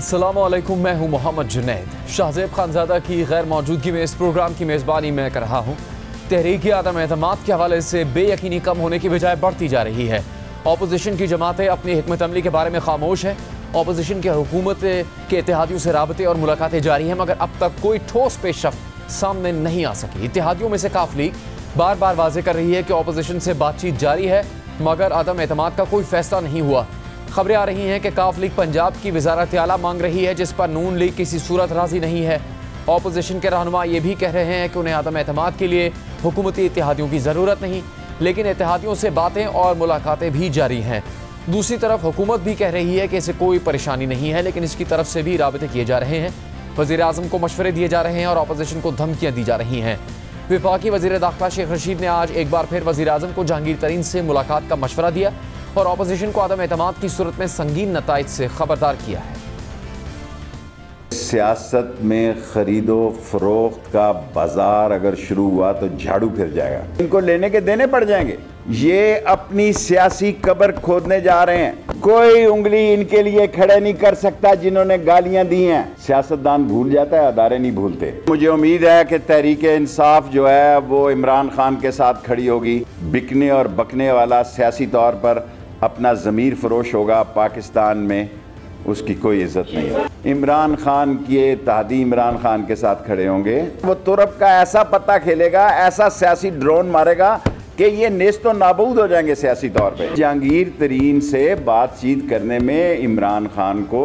अस्सलामुअलैकुम, मैं हूं मोहम्मद जुनैद। शाहज़ेब खानज़ादा की गैर मौजूदगी में इस प्रोग्राम की मेज़बानी मैं कर रहा हूं। तहरीक आदम एतमाद के हवाले से बेयकीनी कम होने की बजाय बढ़ती जा रही है। अपोजिशन की जमातें अपनी हिकमत अमली के बारे में खामोश है। अपोजिशन की हुकूमत के इत्तेहादियों से राबते और मुलाकातें जारी हैं, मगर अब तक कोई ठोस पेशरफ्त सामने नहीं आ सकी। इत्तेहादियों में से काफ लीग बार बार वाज़ेह कर रही है कि अपोजिशन से बातचीत जारी है, मगर आदम एतमाद का कोई फैसला नहीं हुआ। खबरें आ रही हैं कि काफ लीग पंजाब की वज़ारत आला मांग रही है, जिस पर नून लीग किसी सूरत राजी नहीं है। अपोजिशन के रहनुमा ये भी कह रहे हैं कि उन्हें आदम एतमाद के लिए हुकूमती इत्तेहादियों की ज़रूरत नहीं, लेकिन इत्तेहादियों से बातें और मुलाकातें भी जारी हैं। दूसरी तरफ हुकूमत भी कह रही है कि इसे कोई परेशानी नहीं है, लेकिन इसकी तरफ से भी राबते किए जा रहे हैं। वज़ीर आज़म को मशवरे दिए जा रहे हैं और अपोजिशन को धमकियाँ दी जा रही हैं। वफाकी वज़ीर दाखिला शेख रशीद ने आज एक बार फिर वज़ीर आज़म को जहांगीर तरीन से मुलाकात का मशवरा दिया और अपोजिशन को आदम एतमाद की सूरत में संगीन नताइज से खबरदार किया है। सियासत में खरीदो फरोख्त का बाजार अगर शुरू हुआ तो झाड़ू फिर जाएगा, इनको लेने के देने पड़ जाएंगे। ये अपनी सियासी कब्र खोदने जा रहे हैं। कोई उंगली इनके लिए खड़े नहीं कर सकता जिन्होंने गालियां दी हैं। सियासतदान भूल जाता है, अदारे नहीं भूलते। मुझे उम्मीद है कि तहरीक इंसाफ जो है वो इमरान खान के साथ खड़ी होगी। बिकने और बकने वाला सियासी तौर पर अपना ज़मीर फरोश होगा, पाकिस्तान में उसकी कोई इज्जत नहीं है। इमरान खान के इत्तेहादी इमरान खान के साथ खड़े होंगे। वो तुरप का ऐसा पत्ता खेलेगा, ऐसा सियासी ड्रोन मारेगा कि ये नेस्तो नाबूद हो जाएंगे सियासी तौर पे। जहांगीर तरीन से बातचीत करने में इमरान खान को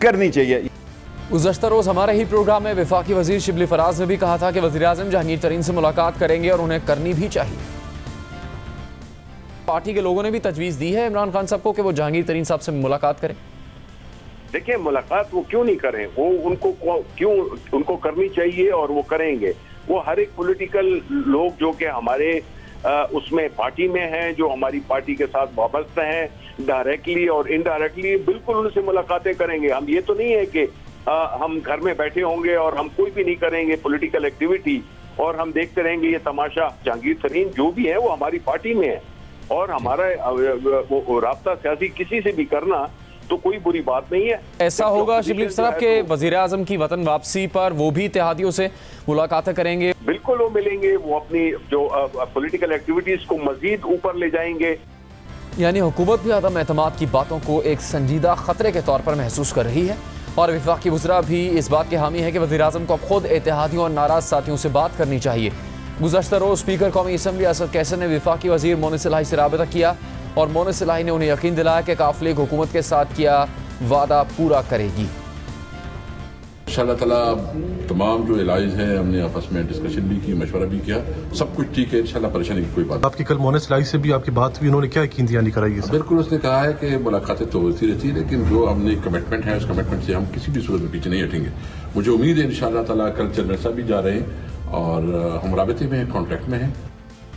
करनी चाहिए। गुज़श्ता रोज़ हमारे ही प्रोग्राम में वफाकी वज़ीर शिबली फराज ने भी कहा था कि वज़ीर आज़म जहांगीर तरीन से मुलाकात करेंगे और उन्हें करनी भी चाहिए। पार्टी के लोगों ने भी तजवीज़ दी है इमरान खान साहब को कि वो जहांगीर तरीन साहब से मुलाकात करें। देखिए, मुलाकात वो क्यों नहीं करें, वो उनको करनी चाहिए और वो करेंगे। वो हर एक पॉलिटिकल लोग जो कि हमारे उसमें पार्टी में हैं, जो हमारी पार्टी के साथ वाबस्ता हैं, डायरेक्टली और इनडायरेक्टली, बिल्कुल उनसे मुलाकातें करेंगे। हम ये तो नहीं है कि हम घर में बैठे होंगे और हम कोई भी नहीं करेंगे पॉलिटिकल एक्टिविटी और हम देखते रहेंगे ये तमाशा। जहांगीर तरीन जो भी है वो हमारी पार्टी में है और हमारा राब्ता सियासी किसी से भी करना तो कोई बुरी बात नहीं है। ऐसा होगा शिबली साहब के वज़ीर आज़म की वतन वापसी पर वो भी इत्तेहादियों से मुलाकातें करेंगे? बिल्कुल वो मिलेंगे, वो अपनी जो पॉलिटिकल एक्टिविटीज को मजीद ऊपर ले जाएंगे। यानी हुकूमत भी आदम एतमाद की बातों को एक संजीदा खतरे के तौर पर महसूस कर रही है और वफाकी वज़रा भी इस बात के हामी है कि वज़ीर आज़म को खुद इत्तेहादियों और नाराज साथियों से बात करनी चाहिए। गुज़श्ता रोज़ स्पीकर कौमी असम्बली असद कैसर ने वफाकी वज़ीर मोनिस इलाही से राबता किया और मोनिस इलाही ने उन्हें यकीन दिलाया कि काफ लीग हुकूमत के साथ किया वादा पूरा करेगी। इंशाअल्लाह ताला तमाम जो इलाज हैं हमने आपस में डिस्कशन भी की, मशवरा भी किया, सब कुछ ठीक है इंशाअल्लाह, परेशानी की कोई बात। आपकी कल मोनिस इलाही से भी आपकी बात हुई, उन्होंने क्या यकीन दिलानी कराई है? बिल्कुल, उसने कहा है कि मुलाकातें तो होती रहती है, लेकिन जो हमने कमिटमेंट है उस कमिटमेंट से हम किसी भी सूरत में पीछे नहीं हटेंगे। मुझे उम्मीद है इंशाअल्लाह ताला कल चंद्रसा भी जा रहे हैं और हम राबते में हैं, कॉन्टैक्ट में हैं।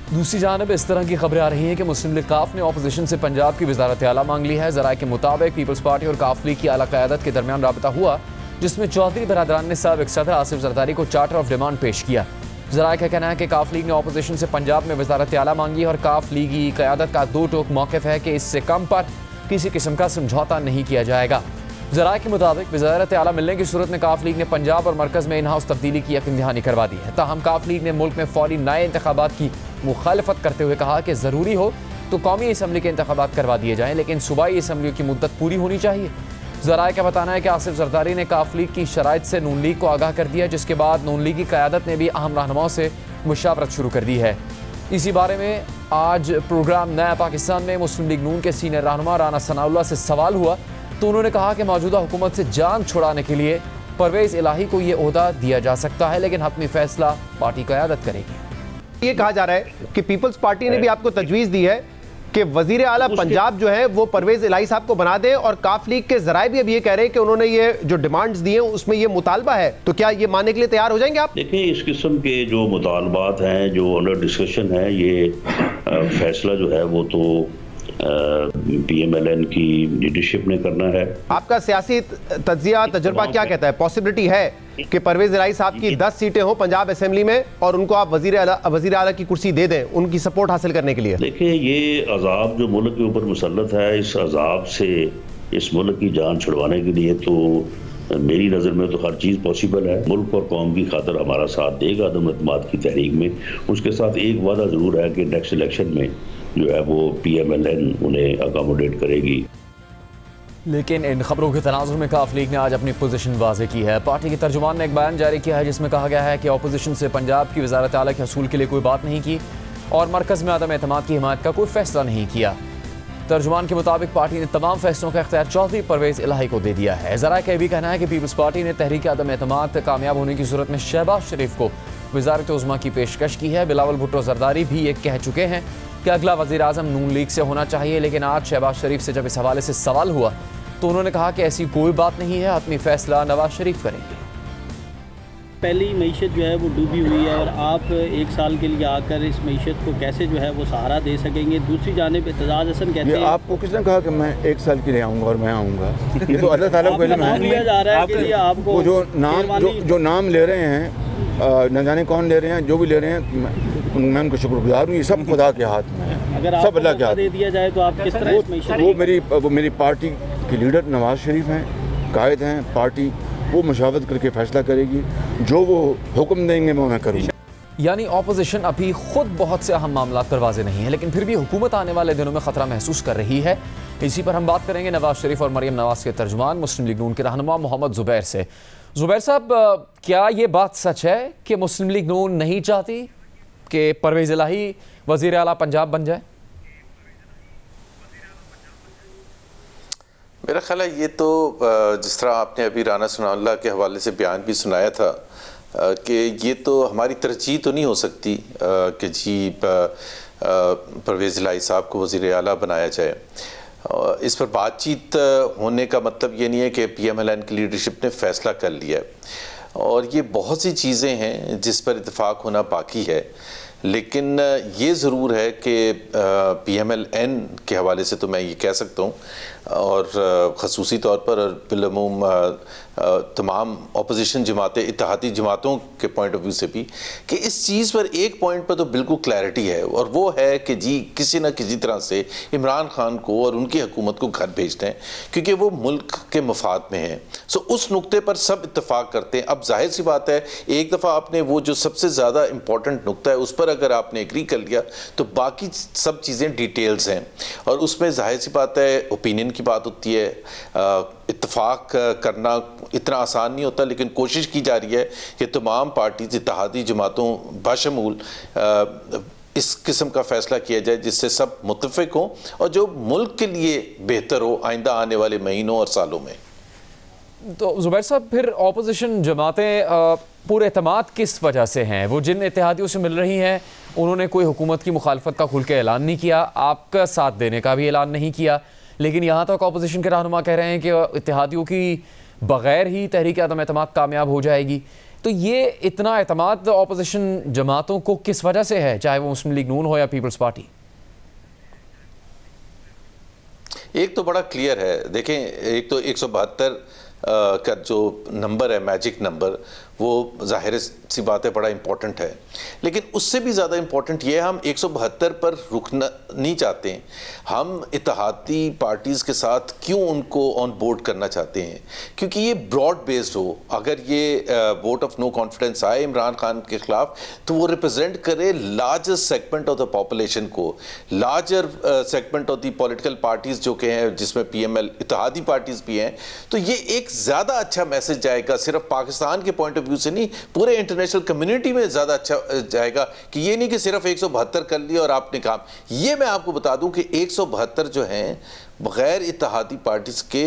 दूसरी जानब इस तरह की खबरें आ रही हैं कि मुस्लिम लीग काफ ने अपोजिशन से पंजाब की वज़ारत आला मांग ली है। ज़राए के मुताबिक पीपल्स पार्टी और काफ लीग की आला क़यादत के दरमियान राबता हुआ, जिसमें चौधरी बरादरान ने साबिक़ सदर आसिफ जरदारी को चार्टर ऑफ डिमांड पेश किया। ज़राए का कहना है कि काफ लीग ने अपोजिशन से पंजाब में वज़ारत आला मांगी और काफ लीगी क़यादत का दो टोक मौक़िफ़ है कि इससे कम पर किसी किस्म का समझौता नहीं किया जाएगा। ज़राए के मुताबिक वज़ारत आला मिलने की सूरत में काफ लीग ने पंजाब और मरकज़ में इन हाउस तब्दीली की यकीन दहानी करवा दी है। ताहम काफ लीग ने मुल्क में फौरी नए इंतखाबात की मुखालफत करते हुए कहा कि ज़रूरी हो तो कौमी असम्बली के इंतखाबात करवा दिए जाएँ, लेकिन सूबाई असम्बलियों की मुद्दत पूरी होनी चाहिए। ज़राए का बताना है कि आसिफ जरदारी ने काफ लीग की शराइत से नून लीग को आगाह कर दिया, जिसके बाद नून लीग की क़यादत ने भी अहम रहनुमाओं से मुशावरत शुरू कर दी है। इसी बारे में आज प्रोग्राम नया पाकिस्तान में मुस्लिम लीग नून के सीनियर रहनुमा राना सनाउल्लाह से सवाल हुआ तो उन्होंने कहा कि मौजूदा हुकूमत से जान छुड़ाने के लिए परवेज़ इलाही को ये ओहदा दिया जा सकता है, लेकिन हतमी फैसला पार्टी क़यादत करेगी। ये कहा जा रहा है कि पीपल्स पार्टी ने भी आपको तजवीज़ दी है कि वजीर आला पंजाब जो है वो परवेज़ इलाही साहब को बना दें और काफ लीग के जराए भी अब ये कह रहे हैं कि उन्होंने ये जो डिमांड्स दिए हैं उसमें ये मुतालबा है, तो क्या ये मानने के लिए तैयार हो जाएंगे आप? देखिए, इस किस्म के जो मुतालबात हैं, जो अंडर डिस्कशन है, ये फैसला जो है वो तो PMLN की लीडरशिप ने करना है। आपका सियासी तज्जिया तजुर्बा क्या कहता है? पॉसिबिलिटी है कि परवेज इलाही साहब की 10 सीटें हो पंजाब असेंबली में और उनको आप वजीर आला की कुर्सी दे दें उनकी सपोर्ट हासिल करने के लिए? देखिए, ये अजाब जो मुल्क के ऊपर मुसल्लत है, इस अजाब से इस मुल्क की जान छुड़वाने के लिए तो मेरी नज़र में तो हर चीज़ पॉसिबल है। मुल्क और कौम की खातिर हमारा साथ देगा अदम एतमाद की तहरीक में। उसके साथ एक वादा ज़रूर है कि नेक्स्ट इलेक्शन में जो है वो PMLN उन्हें अकोमोडेट करेगी। लेकिन इन खबरों के तनाजुर में काफ लीग ने आज अपनी पोजीशन वाज़ेह की है। पार्टी के तर्जुमान ने एक बयान जारी किया है जिसमें कहा गया है कि अपोजिशन से पंजाब की वज़ारत आला के हसूल के लिए कोई बात नहीं की और मरकज़ में अदम एतमाद की हिमायत का कोई फैसला नहीं किया। तर्जुमान के मुताबिक पार्टी ने तमाम फैसलों का इख्तियार चौधरी परवेज़ इलाही को दे दिया है। ज़रा का भी कहना है कि पीपल्स पार्टी ने तहरीक अदम एतमाद कामयाब होने की सूरत में शहबाज शरीफ को वज़ारत उज़्मा की पेशकश की है। बिलावल भुट्टो जरदारी भी ये कह चुके हैं कि अगला वज़ीर आज़म नून लीग से होना चाहिए, लेकिन आज शहबाज शरीफ से जब इस हवाले से सवाल हुआ तो उन्होंने कहा कि ऐसी कोई बात नहीं है, अपनी फैसला नवाज शरीफ करेंगे। पहली मईशत जो है वो डूबी हुई है और आप एक साल के लिए आकर इस मईशत को कैसे जो है वो सहारा दे सकेंगे। दूसरी जानिब एतजाज हसन कहते हैं आपको किसने कहा कि मैं एक साल के लिए आऊँगा और मैं आऊँगा? ये तो अल्लाह ताला को नाम लिया जा रहा है कि आपको जो नाम ले रहे हैं न जाने कौन ले रहे हैं, जो भी ले रहे हैं मैं उनको शुक्रगुजार हूँ। ये सब खुदा के हाथ में है, अगर सब अल्लाह के हाथ दे दिया जाए तो आप किस तरह? वो मेरी पार्टी के लीडर नवाज शरीफ हैं, कायद हैं पार्टी, वो मशावरत करके फैसला करेगी, जो वो हुक्म देंगे वो मैं करूँगा। यानी ऑपोजिशन अभी खुद बहुत से अहम मामला पर वाज़े नहीं है, लेकिन फिर भी हुकूमत आने वाले दिनों में ख़तरा महसूस कर रही है। इसी पर हम बात करेंगे नवाज शरीफ और मरियम नवाज के तर्जुमान मुस्लिम लीग नून के रहनुमा मोहम्मद ज़ुबैर से। ज़ुबैर साहब, क्या ये बात सच है कि मुस्लिम लीग नून नहीं चाहती कि परवेज़ इलाही वज़ीर आला पंजाब बन जाए? मेरा ख्याल है ये तो जिस तरह आपने अभी राना सनाउल्लाह के हवाले से बयान भी सुनाया था कि ये तो हमारी तरजीह तो नहीं हो सकती कि जी परवेज़ इलाही साहब को वज़ीर आला बनाया जाए। इस पर बातचीत होने का मतलब ये नहीं है कि PMLN की लीडरशिप ने फ़ैसला कर लिया है और ये बहुत सी चीज़ें हैं जिस पर इत्तेफाक होना बाकी है। लेकिन ये ज़रूर है कि PMLN के हवाले से तो मैं ये कह सकता हूँ और ख़ुसूसी तौर पर और बिलअमूम तमाम अपोजिशन जमातें इत्तेहादी जमातों के पॉइंट ऑफ व्यू से भी कि इस चीज़ पर एक पॉइंट पर तो बिल्कुल क्लैरिटी है और वो है कि जी किसी न किसी तरह से इमरान खान को और उनकी हुकूमत को घर भेजते हैं क्योंकि वो मुल्क के मफाद में हैं। सो उस नुक्ते पर सब इत्तेफाक करते हैं। अब जाहिर सी बात है एक दफ़ा आपने वो जो सबसे ज़्यादा इम्पॉर्टेंट नुक्ता है उस पर अगर आपने एग्री कर लिया तो बाकी सब चीज़ें डिटेल्स हैं और उसमें जाहिर सी बात है ओपिनियन की बात होती है। इत्तेफाक करना इतना आसान नहीं होता, लेकिन कोशिश की जा रही है कि तमाम पार्टीज इत्तेहादी जमातों बाशमूल इस किस्म का फ़ैसला किया जाए जिससे सब मुत्तफ़िक हों और जो मुल्क के लिए बेहतर हो आइंदा आने वाले महीनों और सालों में। तो ज़ुबैर साहब, फिर अपोजिशन जमातें पूरे एतमाद किस वजह से हैं? वो जिन इत्तेहादियों से मिल रही हैं उन्होंने कोई हुकूमत की मुखालफत का खुल के ऐलान नहीं किया, आपका साथ देने का भी ऐलान नहीं किया, लेकिन यहाँ तक अपोजिशन के रहनुमा कह रहे हैं कि इत्तेहादियों की बग़ैर ही तहरीक अदम एतमाद कामयाब हो जाएगी। तो ये इतना एतमाद अपोजिशन जमातों को किस वजह से है, चाहे वो मुस्लिम लीग नून हो या पीपल्स पार्टी? एक तो बड़ा क्लियर है, देखें, एक तो 172 का जो नंबर है, मैजिक नंबर, वो ज़ाहिर सी बात है बड़ा इम्पॉर्टेंट है, लेकिन उससे भी ज़्यादा इम्पॉर्टेंट ये है हम 172 पर रुकना नहीं चाहते हैं। हम इत्तेहादी पार्टीज़ के साथ क्यों उनको ऑन बोर्ड करना चाहते हैं? क्योंकि ये ब्रॉड बेस्ड हो। अगर ये वोट ऑफ नो कॉन्फिडेंस आए इमरान खान के ख़िलाफ़ तो वो रिप्रेजेंट करे larger segment of the population को, larger segment of the political parties जो के हैं जिसमें PML इत्तेहादी पार्टीज़ भी हैं। तो ये एक ज़्यादा अच्छा मैसेज जाएगा, सिर्फ पाकिस्तान के पॉइंट व्यू से नहीं, पूरे इंटरनेशनल कम्युनिटी में ज़्यादा अच्छा जाएगा कि ये नहीं कि सिर्फ 172 कर लिया और आपने काम। ये मैं आपको बता दूं कि 172 जो हैं बग़ैर इत्तेहादी पार्टीज़ के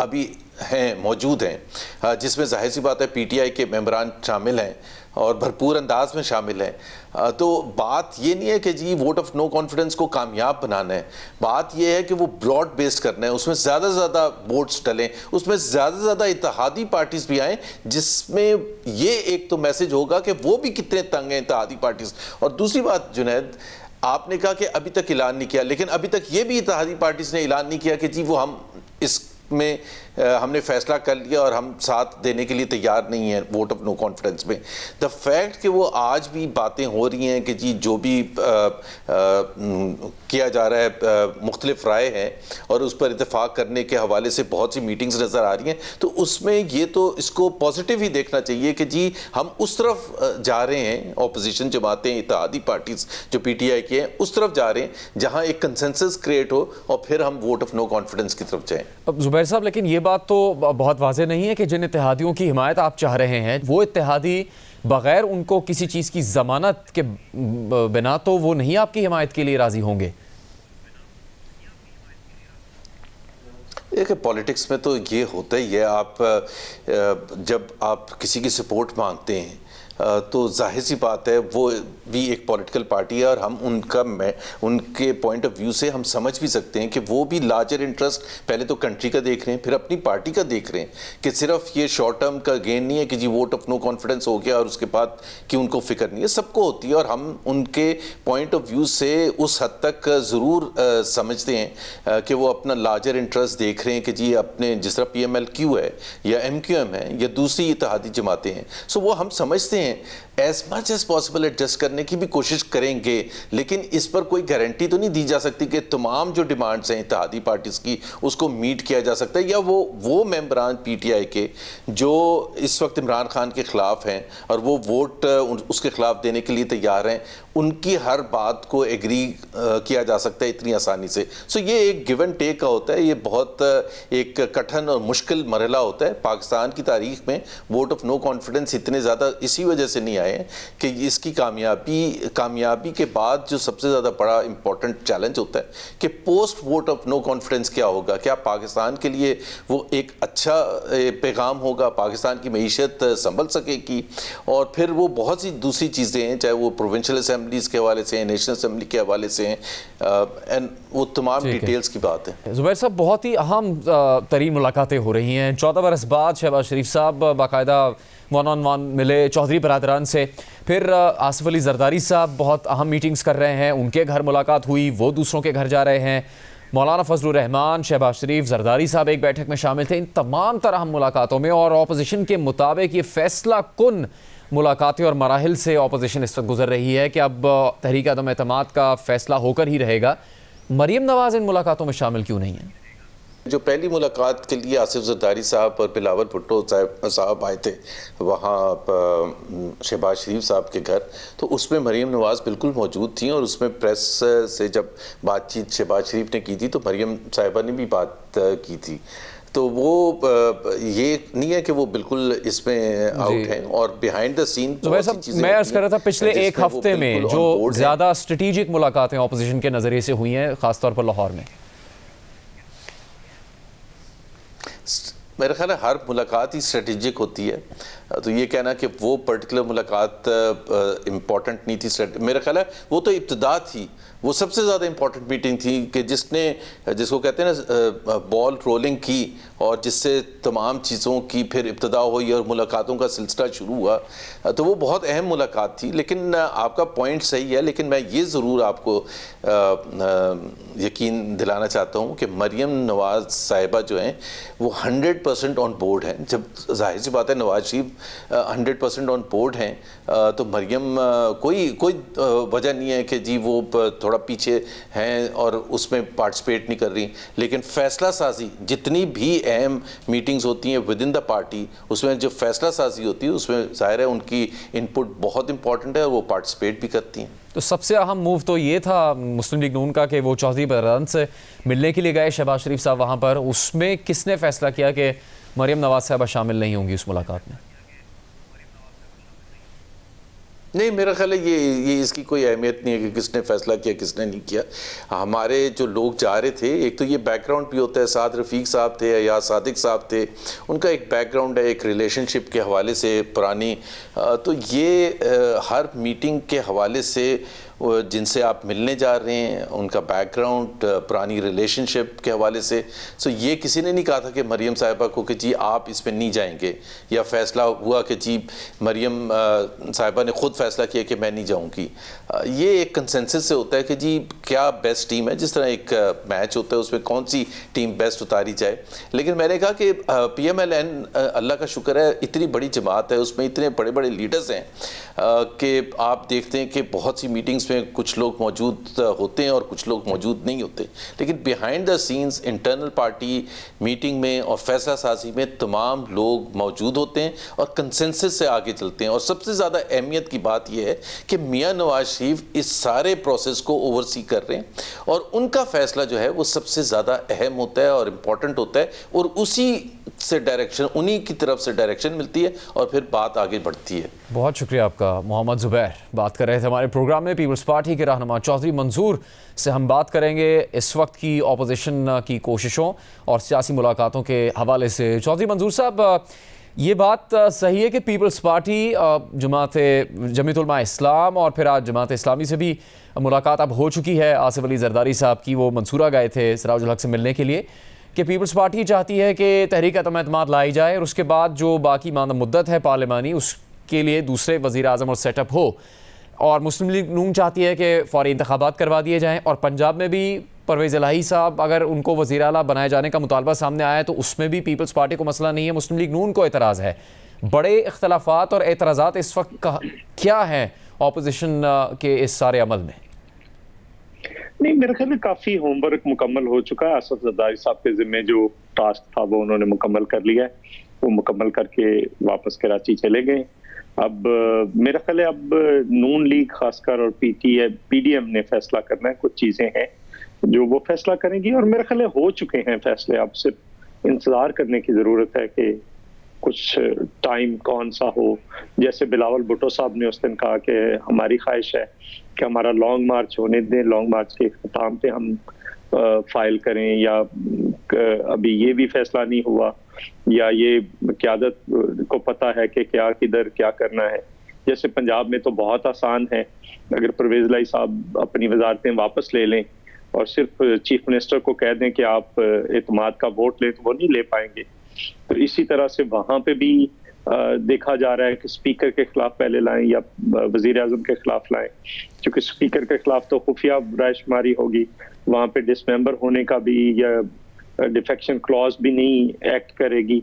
अभी हैं, मौजूद हैं, जिसमें जाहिर सी बात है PTI के मेंबरान शामिल हैं और भरपूर अंदाज में शामिल हैं। तो बात ये नहीं है कि जी वोट ऑफ नो कॉन्फिडेंस को कामयाब बनाना है, बात ये है कि वो ब्रॉड बेस्ड करना है, उसमें ज़्यादा से ज़्यादा वोट्स डलें, उसमें ज़्यादा से ज़्यादा इत्तेहादी पार्टीज़ भी आएँ, जिसमें ये एक तो मैसेज होगा कि वो भी कितने तंग हैं इत्तेहादी पार्टीज़। और दूसरी बात जुनैद, आपने कहा कि अभी तक ऐलान नहीं किया, लेकिन अभी तक ये भी इत्तेहादी पार्टीज़ ने ऐलान नहीं किया कि जी वो हम इस में हमने फैसला कर लिया और हम साथ देने के लिए तैयार नहीं है वोट ऑफ नो कॉन्फिडेंस में। द फैक्ट कि वो आज भी बातें हो रही हैं कि जी जो भी किया जा रहा है मुख्तलिफ राय हैं और उस पर इत्तेफाक करने के हवाले से बहुत सी मीटिंग्स नज़र आ रही हैं, तो उसमें ये तो इसको पॉजिटिव ही देखना चाहिए कि जी हम उस तरफ जा रहे हैं, ऑपोजिशन जमातें इत्तेहादी पार्टीज जो PTI के हैं उस तरफ जा रहे हैं जहां एक कंसेंसस क्रिएट हो और फिर हम वोट ऑफ नो कॉन्फिडेंस की तरफ जाएं। अब जुबैर साहब, लेकिन ये बात तो बहुत वाज़ेह नहीं है कि जिन इत्तेहादियों की हिमायत आप चाह रहे हैं वो इत्तेहादी बगैर उनको किसी चीज़ की ज़मानत के बिना तो वो नहीं आपकी हिमायत के लिए राज़ी होंगे। देखिए पॉलिटिक्स में तो ये होता ही है, आप जब आप किसी की सपोर्ट मांगते हैं तो जाहिर सी बात है वो भी एक पॉलिटिकल पार्टी है और हम उनके पॉइंट ऑफ व्यू से हम समझ भी सकते हैं कि वो भी लार्जर इंटरेस्ट पहले तो कंट्री का देख रहे हैं, फिर अपनी पार्टी का देख रहे हैं कि सिर्फ ये शॉर्ट टर्म का गेन नहीं है कि जी वोट ऑफ नो कॉन्फिडेंस हो गया और उसके बाद कि उनको फिक्र नहीं है, सबको होती है। और हम उनके पॉइंट ऑफ व्यू से उस हद तक ज़रूर समझते हैं कि वो अपना लार्जर इंटरेस्ट देख रहे हैं कि जी अपने जिस तरह PMLQ है या MQM है या दूसरी इत्तेहादी जमातें हैं, सो वो हम समझते हैं as much as possible adjust करने की भी कोशिश करेंगे, लेकिन इस पर कोई गारंटी तो नहीं दी जा सकती कि तमाम जो डिमांड्स हैं इत्तेहादी पार्टीज की उसको मीट किया जा सकता है या वो मेंबरान PTI के जो इस वक्त इमरान खान के खिलाफ हैं और वो वोट उसके खिलाफ देने के लिए तैयार हैं, उनकी हर बात को एग्री किया जा सकता है इतनी आसानी से। सो ये एक गिव एंड टेक का होता है, ये बहुत एक कठिन और मुश्किल मरहला होता है। पाकिस्तान की तारीख में वोट ऑफ नो कॉन्फिडेंस इतने ज़्यादा इसी वजह से नहीं आए कि इसकी कामयाबी के बाद जो सबसे ज़्यादा बड़ा इंपॉर्टेंट चैलेंज होता है कि post vote of no confidence क्या होगा, क्या पाकिस्तान के लिए वो एक अच्छा पैगाम होगा, पाकिस्तान की मईशत संभल सकेगी, और फिर वो बहुत सी दूसरी चीज़ें हैं, चाहे वो प्रोविंशियल असेंबलीज के हवाले से हैं, नेशनल असेंबली के हवाले से हैं, एंड वो तमाम डिटेल्स की बात है। जुबैर साहब, बहुत ही अहम तरीन मुलाकातें हो रही हैं। 14 बरस बाद शहबाज शरीफ साहब बाकायदा 1-on-1 मिले चौधरी बरादरान से, फिर आसिफ अली जरदारी साहब बहुत अहम मीटिंग्स कर रहे हैं, उनके घर मुलाकात हुई, वो दूसरों के घर जा रहे हैं, मौलाना फजलुर रहमान, शहबाज शरीफ, जरदारी साहब एक बैठक में शामिल थे। इन तमाम तरह मुलाकातों में और अपोजिशन के मुताबिक ये फैसला कुन मुलाकातें और मराहिल से अपोजिशन इस वक्त गुजर रही है कि अब तहरीक अदम एतमाद का फैसला होकर ही रहेगा। मरीम नवाज इन मुलाकातों में शामिल क्यों नहीं है? जो पहली मुलाकात के लिए आसिफ जरदारी साहब और बिलावल भुट्टो साहब आए थे वहाँ शहबाज शरीफ साहब के घर, तो उसमें मरीम नवाज़ बिल्कुल मौजूद थी और उसमें प्रेस से जब बातचीत शहबाज शरीफ ने की थी तो मरीम साहिबा ने भी बात की थी। तो वो ये नहीं है कि वो बिल्कुल इसमें आउट हैं और बिहाइंड द सीन मैं अर्ज कर रहा था पिछले एक हफ्ते में जो ज़्यादा स्ट्रेटेजिक मुलाकातें अपोजिशन के नज़रिए से हुई हैं ख़ासतौर पर लाहौर में, मेरा ख्याल है हर मुलाकात ही स्ट्रेटेजिक होती है, तो ये कहना कि वो पर्टिकुलर मुलाकात इम्पॉर्टेंट नहीं थी, मेरा ख्याल है वो तो इब्तिदा थी, वो सबसे ज़्यादा इम्पॉर्टेंट मीटिंग थी कि जिसको कहते हैं ना बॉल रोलिंग की और जिससे तमाम चीज़ों की फिर इब्तिदा हुई और मुलाकातों का सिलसिला शुरू हुआ, तो वो बहुत अहम मुलाकात थी। लेकिन आपका पॉइंट सही है, लेकिन मैं ये ज़रूर आपको यकीन दिलाना चाहता हूँ कि मरीम नवाज़ साहिबा जो हैं वो 100% ऑन बोर्ड हैं। जब जाहिर सी बात है नवाज शरीफ 100% ऑन बोर्ड हैं तो मरीम कोई वजह नहीं है कि जी वो थोड़ा पीछे हैं और उसमें पार्टिसिपेट नहीं कर रही। लेकिन फैसला साजी जितनी भी अहम मीटिंग्स होती हैं विद इन द पार्टी, उसमें जो फैसला साजी होती है उसमें ज़ाहिर है उनकी इनपुट बहुत इंपॉर्टेंट है और वो पार्टिसिपेट भी करती हैं। तो सबसे अहम मूव तो ये था मुस्लिम लीग नून का कि वो चौधरी बरादरान से मिलने के लिए गए शहबाज शरीफ साहब वहाँ पर, उसमें किसने फैसला किया कि मरीम नवाज साहबा शामिल नहीं होंगी उस मुलाकात में? नहीं, मेरा ख्याल है ये इसकी कोई अहमियत नहीं है कि किसने फैसला किया किसने नहीं किया। हमारे जो लोग जा रहे थे, एक तो ये बैकग्राउंड भी होता है, साथ रफ़ीक साहब थे या सादिक साहब थे, उनका एक बैकग्राउंड है, एक रिलेशनशिप के हवाले से पुरानी, तो ये हर मीटिंग के हवाले से जिनसे आप मिलने जा रहे हैं, उनका बैकग्राउंड, पुरानी रिलेशनशिप के हवाले से। सो ये किसी ने नहीं कहा था कि मरियम साहिबा को कि जी आप इसमें नहीं जाएंगे, या फैसला हुआ कि जी मरियम साहिबा ने खुद फैसला किया कि मैं नहीं जाऊंगी। ये एक कंसेंसस से होता है कि जी क्या बेस्ट टीम है, जिस तरह एक मैच होता है उसमें कौन सी टीम बेस्ट उतारी जाए। लेकिन मैंने कहा कि PMLN, अल्लाह का शुक्र है, इतनी बड़ी जमात है, उसमें इतने बड़े बड़े लीडर्स हैं कि आप देखते हैं कि बहुत सी मीटिंग्स में कुछ लोग मौजूद होते हैं और कुछ लोग मौजूद नहीं होते, लेकिन behind the scenes internal party meeting में और फैसला साजी में तमाम लोग मौजूद होते हैं और कंसेंसस से आगे चलते हैं। और सबसे ज़्यादा अहमियत की बात यह है कि मियां नवाज शरीफ इस सारे प्रोसेस को ओवरसी कर रहे हैं और उनका फैसला जो है वो सबसे ज़्यादा अहम होता है और इम्पॉर्टेंट होता है, और उसी से डायरेक्शन, उन्हीं की तरफ से डायरेक्शन मिलती है और फिर बात आगे बढ़ती है। बहुत शुक्रिया आपका मोहम्मद ज़ुबैर। बात कर रहे थे हमारे प्रोग्राम में पीपल्स पार्टी के रहनुमा चौधरी मंजूर से। हम बात करेंगे इस वक्त की ऑपोजिशन की कोशिशों और सियासी मुलाकातों के हवाले से। चौधरी मंजूर साहब, ये बात सही है कि पीपल्स पार्टी जमीयत उलमा इस्लाम और फिर आज जमात इस्लामी से भी मुलाकात अब हो चुकी है। आसिफ अली जरदारी साहब की वो मंसूरा गए थे सिराजुल हक से मिलने के लिए कि पीपल्स पार्टी चाहती है कि तहरीक एतमाद लाई जाए और उसके बाद जो बाकी मांदा मुद्दत है पार्लिमानी उसके लिए दूसरे वज़ीर आज़म और सेटअप हो, और मुस्लिम लीग नून चाहती है कि फौरी इंतखाबात करवा दिए जाएँ। और पंजाब में भी परवेज़ इलाही साहब अगर उनको वज़ीर आला बनाए जाने का मुतालबा सामने आया तो उसमें भी पीपल्स पार्टी को मसला नहीं है, मुस्लिम लीग नून को एतराज़ है। बड़े इख्तलाफात और एतराज़ात इस वक्त क्या हैं ऑपोजिशन के इस सारे अमल में? नहीं, मेरे ख्याल में काफी होमवर्क मुकम्मल हो चुका है। आसिफ जरदारी साहब के जिम्मे जो टास्क था वो उन्होंने मुकम्मल कर लिया है, वो मुकम्मल करके वापस कराची चले गए। अब मेरा ख्याल है अब नून लीग खासकर और PDM ने फैसला करना है। कुछ चीजें हैं जो वो फैसला करेंगी और मेरा ख्याल है हो चुके हैं फैसले। अब सिर्फ इंतजार करने की जरूरत है कि कुछ टाइम कौन सा हो। जैसे बिलावल भुट्टो साहब ने उस दिन कहा कि हमारी ख्वाहिश है कि हमारा लॉन्ग मार्च होने दें, लॉन्ग मार्च के इख्तिताम पे हम फाइल करें, या अभी ये भी फैसला नहीं हुआ, या ये क़यादत को पता है कि क्या किधर क्या करना है। जैसे पंजाब में तो बहुत आसान है, अगर परवेज़ इलाही साहब अपनी वजारतें वापस ले लें और सिर्फ चीफ मिनिस्टर को कह दें कि आप एतमाद का वोट लें, तो वो नहीं ले पाएंगे। तो इसी तरह से वहां पे भी देखा जा रहा है कि स्पीकर के खिलाफ पहले लाएं या वजीर आजम के खिलाफ लाएं, क्योंकि स्पीकर के खिलाफ तो खुफिया रायशुमारी होगी, वहां पे डिसमेंबर होने का भी या डिफेक्शन क्लॉज भी नहीं एक्ट करेगी।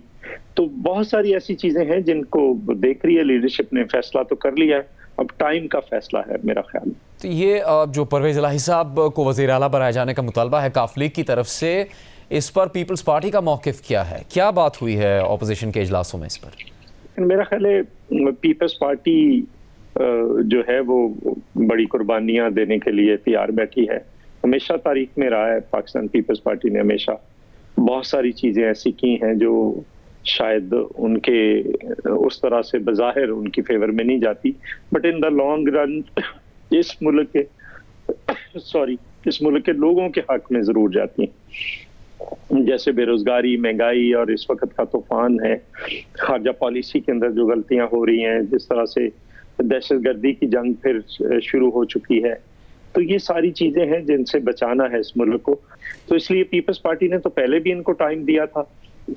तो बहुत सारी ऐसी चीजें हैं जिनको देख रही है लीडरशिप ने। फैसला तो कर लिया है, अब टाइम का फैसला है मेरा ख्याल। तो ये जो परवेज़ इलाही साहब को वज़ीर आला बनाए जाने का मुतालबा है काफ लीग की तरफ से, इस पर पीपल्स पार्टी का मौक़िफ़ क्या है? क्या बात हुई है ऑपोजिशन के इजलासों में इस पर? मेरा ख्याल है पीपल्स पार्टी जो है वो बड़ी कुर्बानियां देने के लिए तैयार बैठी है। हमेशा तारीख में रहा है पाकिस्तान पीपल्स पार्टी ने हमेशा बहुत सारी चीजें ऐसी की हैं जो शायद उनके उस तरह से बज़ाहिर उनकी फेवर में नहीं जाती, but in the long run इस मुल्क के लोगों के हक में जरूर जाती हैं। जैसे बेरोजगारी, महंगाई और इस वक्त का तूफान है, खारजा पॉलिसी के अंदर जो गलतियां हो रही हैं, जिस तरह से दहशतगर्दी की जंग फिर शुरू हो चुकी है, तो ये सारी चीजें हैं जिनसे बचाना है इस मुल्क को। तो इसलिए पीपल्स पार्टी ने तो पहले भी इनको टाइम दिया था।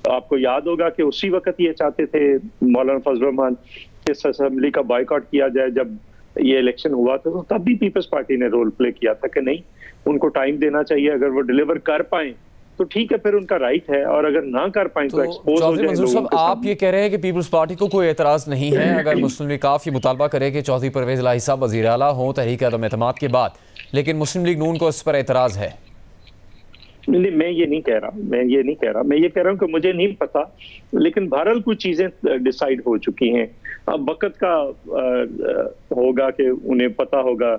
आपको याद होगा कि उसी वक्त ये चाहते थे मौलाना फजल रहमान कि इस असेंबली का बॉयकॉट किया जाए जब ये इलेक्शन हुआ था, तो तब भी पीपल्स पार्टी ने रोल प्ले किया था कि नहीं, उनको टाइम देना चाहिए। अगर वो डिलीवर कर पाए तो ठीक है, फिर उनका राइट है, और अगर ना कर पाए तो एक्सपोज हो जाए लोगों के। आप ये कह रहे हैं कि पीपल्स पार्टी को कोई एतराज नहीं है अगर मुस्लिम लीग काफ ये मुतालबा करे कि चौधरी परवेज़ इलाही साहब वज़ीर आला हों तहरीक अदम एतमाद के बाद, लेकिन मुस्लिम लीग नून को इस पर एतराज है? नहीं, मैं ये नहीं कह रहा, मैं ये कह रहा हूँ कि मुझे नहीं पता, लेकिन बहरहाल कुछ चीजें डिसाइड हो चुकी हैं। अब वक्त का होगा कि उन्हें पता होगा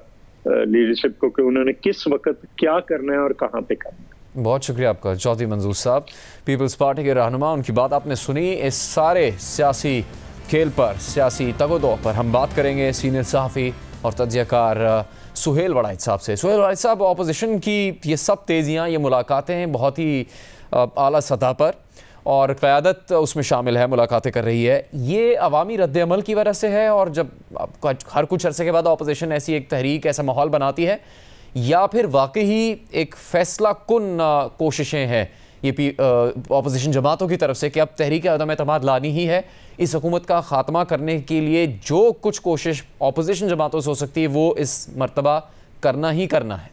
लीडरशिप को कि उन्होंने किस वक्त क्या करना है और कहाँ पे करना है। बहुत शुक्रिया आपका चौधरी मंजूर साहब, पीपल्स पार्टी के रहनुमा। उनकी बात आपने सुनी। इस सारे सियासी खेल पर, सियासी तगोदो पर हम बात करेंगे सीनियर सहाफ़ी और तज्ज़ियाकार सुहेल वड़ाइद साहब से। सुहेल वड़ाइद साहब, ऑपोजिशन की ये सब तेज़ियाँ, ये मुलाकातें बहुत ही आला सतह पर, और क़यादत उसमें शामिल है, मुलाकातें कर रही है। ये अवामी रद्द-ए-अमल की वजह से है और जब हर कुछ अरसे के बाद अपोजिशन ऐसी एक तहरीक, ऐसा माहौल बनाती है, या फिर वाकई एक फ़ैसला कुन कोशिशें हैं ये अपोजिशन जमातों की तरफ से कि अब तहरीक अदम एतमाद लानी ही है, इस हुकूमत का ख़ात्मा करने के लिए जो कुछ कोशिश अपोजिशन जमातों से हो सकती है वो इस मरतबा करना ही करना है?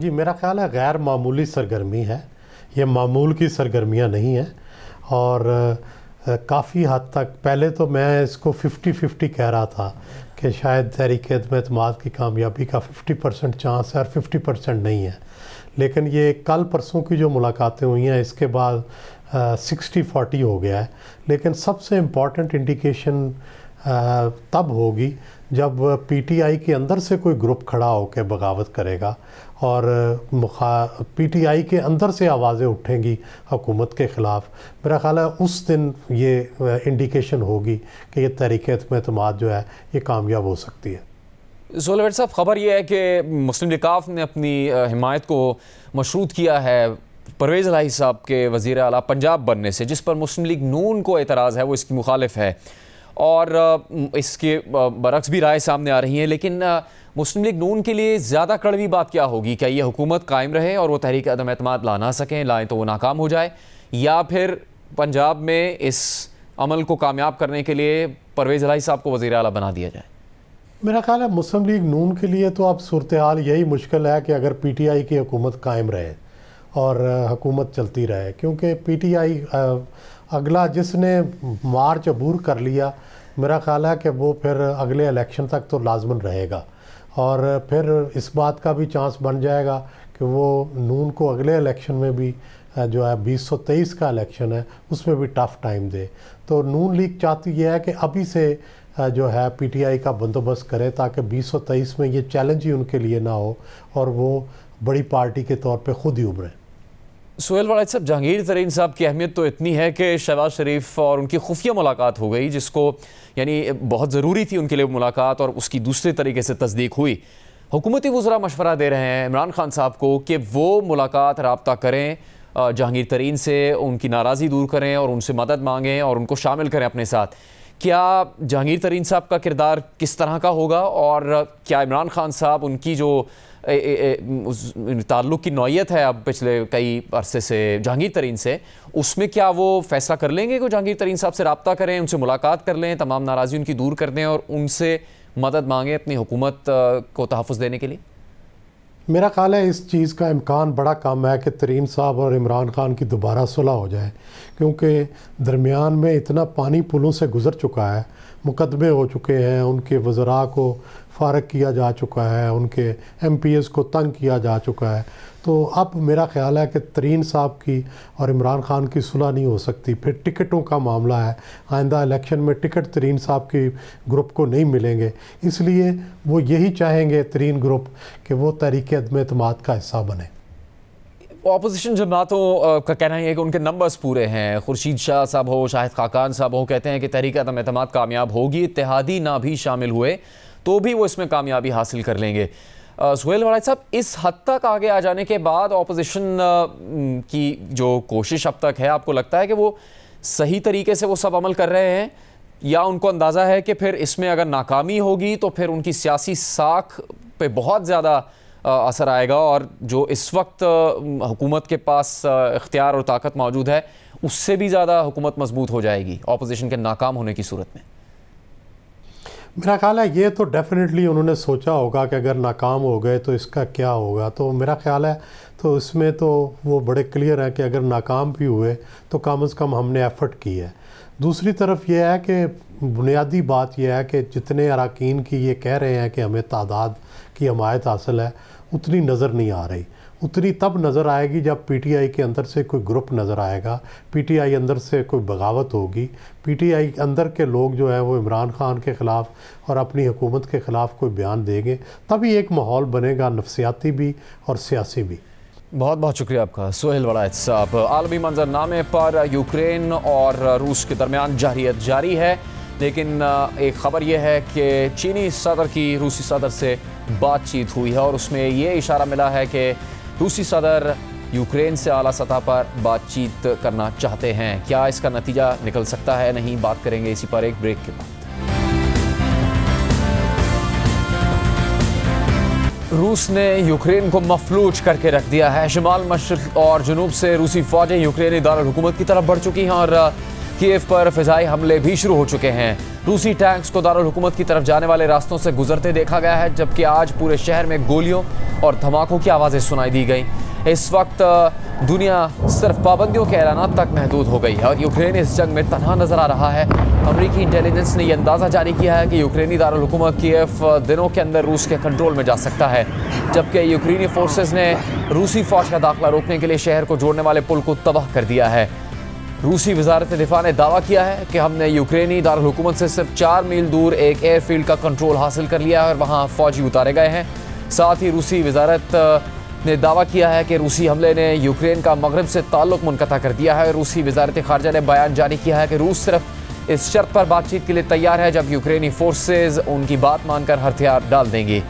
जी, मेरा ख्याल है गैर मामूली सरगर्मी है, ये मामूल की सरगर्मियाँ नहीं हैं। और काफ़ी हद तक पहले तो मैं इसको 50-50 कह रहा था कि शायद तहरीक अदम एतमाद की कामयाबी का 50% चांस है और 50% नहीं है, लेकिन ये कल परसों की जो मुलाकातें हुई हैं इसके बाद 60-40 हो गया है। लेकिन सबसे इम्पॉर्टेंट इंडिकेशन तब होगी जब पीटीआई के अंदर से कोई ग्रुप खड़ा होकर बगावत करेगा और पीटीआई के अंदर से आवाज़ें उठेंगी हुकूमत के ख़िलाफ़। मेरा ख़्याल है उस दिन ये इंडिकेशन होगी कि ये तहरीक अदम एतमाद जो है ये कामयाब हो सकती है। सोहेल साहब, ख़बर यह है कि मुस्लिम लीग काफ ने अपनी हिमायत को मशरूत किया है परवेज़ इलाही साहब के वज़ीर आला पंजाब बनने से, जिस पर मुस्लिम लीग नून को एतराज़ है, वो इसकी मुखालिफ है और इसके बरक्स भी राय सामने आ रही हैं। लेकिन मुस्लिम लीग नून के लिए ज़्यादा कड़वी बात क्या होगी? क्या ये हुकूमत कायम रहे और वो तहरीक अदम एतमाद ला ना सकें, लाएँ तो वो नाकाम हो जाए, या फिर पंजाब में इस अमल को कामयाब करने के लिए परवेज़ इलाही साहब को वज़ीर आला बना दिया जाए? मेरा ख्याल है मुस्लिम लीग नून के लिए तो अब सूरत हाल यही मुश्किल है कि अगर पीटीआई की हुकूमत कायम रहे और हुकूमत चलती रहे, क्योंकि पीटीआई अगला जिसने मार्च अबूर कर लिया, मेरा ख्याल है कि वो फिर अगले इलेक्शन तक तो लाजमन रहेगा और फिर इस बात का भी चांस बन जाएगा कि वो नून को अगले इलेक्शन में भी जो है 2023 का इलेक्शन है उसमें भी टफ़ टाइम दे। तो नून लीग चाहती यह है कि अभी से जो है पीटीआई का बंदोबस्त करे ताकि 2023 में ये चैलेंज ही उनके लिए ना हो और वो बड़ी पार्टी के तौर पे खुद ही उभरें। सोहेल वालिद साहब, जहांगीर तरीन साहब की अहमियत तो इतनी है कि शहबाज शरीफ और उनकी खुफिया मुलाकात हो गई, जिसको यानी बहुत ज़रूरी थी उनके लिए मुलाकात, और उसकी दूसरे तरीके से तस्दीक हुई। हुकूमती वज़रा मशवरा दे रहे हैं इमरान खान साहब को कि वो मुलाकात राब्ता करें जहांगीर तरीन से, उनकी नाराज़ी दूर करें और उनसे मदद मांगें और उनको शामिल करें अपने साथ। क्या जहांगीर तरीन साहब का किरदार किस तरह का होगा और क्या इमरान खान साहब उनकी जो ताल्लुक़ की नौयत है अब पिछले कई अरसे से जहांगीर तरीन से, उसमें क्या वो फ़ैसला कर लेंगे कि जहांगीर तरीन साहब से रब्ता करें, उनसे मुलाकात कर लें, तमाम नाराज़ी उनकी दूर कर दें और उनसे मदद मांगें अपनी हुकूमत को तहफ़्फ़ुज़ देने के लिए? मेरा ख्याल है इस चीज़ का इम्कान बड़ा कम है कि तरीन साहब और इमरान खान की दोबारा सुलह हो जाए, क्योंकि दरमियान में इतना पानी पुलों से गुज़र चुका है, मुकदमे हो चुके हैं, उनके वज़रा को फ़ारग किया जा चुका है, उनके MPs को तंग किया जा चुका है। तो अब मेरा ख्याल है कि तरीन साहब की और इमरान खान की सुलह नहीं हो सकती। फिर टिकटों का मामला है, आइंदा इलेक्शन में टिकट तरीन साहब की ग्रुप को नहीं मिलेंगे, इसलिए वो यही चाहेंगे तरीन ग्रुप कि वो तहरीक अदम एतमाद का हिस्सा बने। अपोजिशन जमातों का कहना है कि उनके नंबर्स पूरे हैं। खुर्शीद शाह साहब हो, शाहिद खाकान साहब हो, कहते हैं कि तहरीक अदम एतमाद कामयाब होगी, इत्तेहादी ना भी शामिल हुए तो भी वो इसमें कामयाबी हासिल कर लेंगे। सोहेल वालिद साहब, इस हद तक आगे आ जाने के बाद अपोजिशन की जो कोशिश अब तक है, आपको लगता है कि वो सही तरीके से वो सब अमल कर रहे हैं, या उनको अंदाज़ा है कि फिर इसमें अगर नाकामी होगी तो फिर उनकी सियासी साख पे बहुत ज़्यादा असर आएगा और जो इस वक्त हुकूमत के पास इख्तियार और ताकत मौजूद है उससे भी ज़्यादा हुकूमत मजबूत हो जाएगी अपोजिशन के नाकाम होने की सूरत में? मेरा ख्याल है ये तो डेफिनेटली उन्होंने सोचा होगा कि अगर नाकाम हो गए तो इसका क्या होगा। तो मेरा ख्याल है तो इसमें तो वो बड़े क्लियर है कि अगर नाकाम भी हुए तो कम से कम हमने एफ़र्ट की है। दूसरी तरफ ये है कि बुनियादी बात यह है कि जितने अरकान की ये कह रहे हैं कि हमें तादाद की हमायत हासिल है, उतनी नज़र नहीं आ रही। उतनी तब नज़र आएगी जब पीटीआई के अंदर से कोई ग्रुप नज़र आएगा, पीटीआई अंदर से कोई बगावत होगी, पीटीआई अंदर के लोग जो हैं वो इमरान खान के ख़िलाफ़ और अपनी हुकूमत के ख़िलाफ़ कोई बयान देंगे, तभी एक माहौल बनेगा नफसियाती भी और सियासी भी। बहुत बहुत शुक्रिया आपका सोहेल वालिद साहब। आलमी मंजरनामे पर यूक्रेन और रूस के दरमियान जारियत जारी है, लेकिन एक ख़बर यह है कि चीनी सदर की रूसी सदर से बातचीत हुई है और उसमें ये इशारा मिला है कि रूसी सदर यूक्रेन से आला सतह पर बातचीत करना चाहते हैं। क्या इसका नतीजा निकल सकता है? नहीं, बात करेंगे इसी पर एक ब्रेक के बाद। रूस ने यूक्रेन को मफलूज करके रख दिया है। शुमाल, मशरिक और जुनूब से रूसी फौजें यूक्रेनी दारुल हुकूमत की तरफ बढ़ चुकी हैं और कीव पर फिजाई हमले भी शुरू हो चुके हैं। रूसी टैंक्स को दारुल हुकूमत की तरफ जाने वाले रास्तों से गुजरते देखा गया है, जबकि आज पूरे शहर में गोलियों और धमाकों की आवाज़ें सुनाई दी गई। इस वक्त दुनिया सिर्फ पाबंदियों के ऐलान तक महदूद हो गई है और यूक्रेन इस जंग में तनहा नजर आ रहा है। अमरीकी इंटेलिजेंस ने यह अंदाज़ा जारी किया है कि यूक्रेनी दारुल हुकूमत कीव दिनों के अंदर रूस के कंट्रोल में जा सकता है, जबकि यूक्रेनी फोर्सेस ने रूसी फौज का दाखिला रोकने के लिए शहर को जोड़ने वाले पुल को तबाह कर दिया है। रूसी वजारत दिफा ने दावा किया है कि हमने यूक्रेनी दारुल हुकूमत से सिर्फ 4 मील दूर एक एयरफील्ड का कंट्रोल हासिल कर लिया है और वहाँ फौजी उतारे गए हैं। साथ ही रूसी वजारत ने दावा किया है कि रूसी हमले ने यूक्रेन का मगरब से ताल्लुक मुनक़ता कर दिया है। रूसी वजारत खारजा ने बयान जारी किया है कि रूस सिर्फ इस शर्त पर बातचीत के लिए तैयार है जब यूक्रेनी फोर्सेज उनकी बात मानकर हथियार डाल देंगी।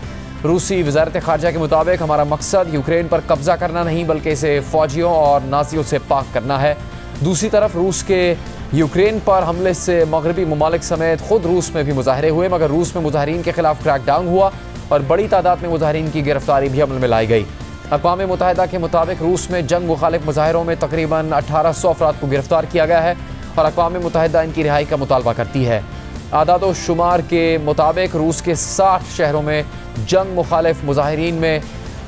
रूसी वजारत खारजा के मुताबिक हमारा मकसद यूक्रेन पर कब्जा करना नहीं बल्कि इसे फौजियों और नाजियों से पाक करना है। दूसरी तरफ रूस के यूक्रेन पर हमले से मगरबी ममालिक समेत खुद रूस में भी मुजाहरे हुए, मगर रूस में मुजाहरीन के खिलाफ क्रैकडाउन हुआ और बड़ी तादाद में मुजाहरीन की गिरफ्तारी भी अमल में लाई गई। अक़वाम मुत्तहिदा के मुताबिक रूस में जंग मुखालिफ मुजाहरों में तकरीबन 1800 अफराद को गिरफ्तार किया गया है और अक़वाम मुत्तहिदा इनकी रिहाई का मुतालबा करती है। आदाद व शुमार के मुताबिक रूस के 60 शहरों में जंग मुखालिफ मुजाहरीन में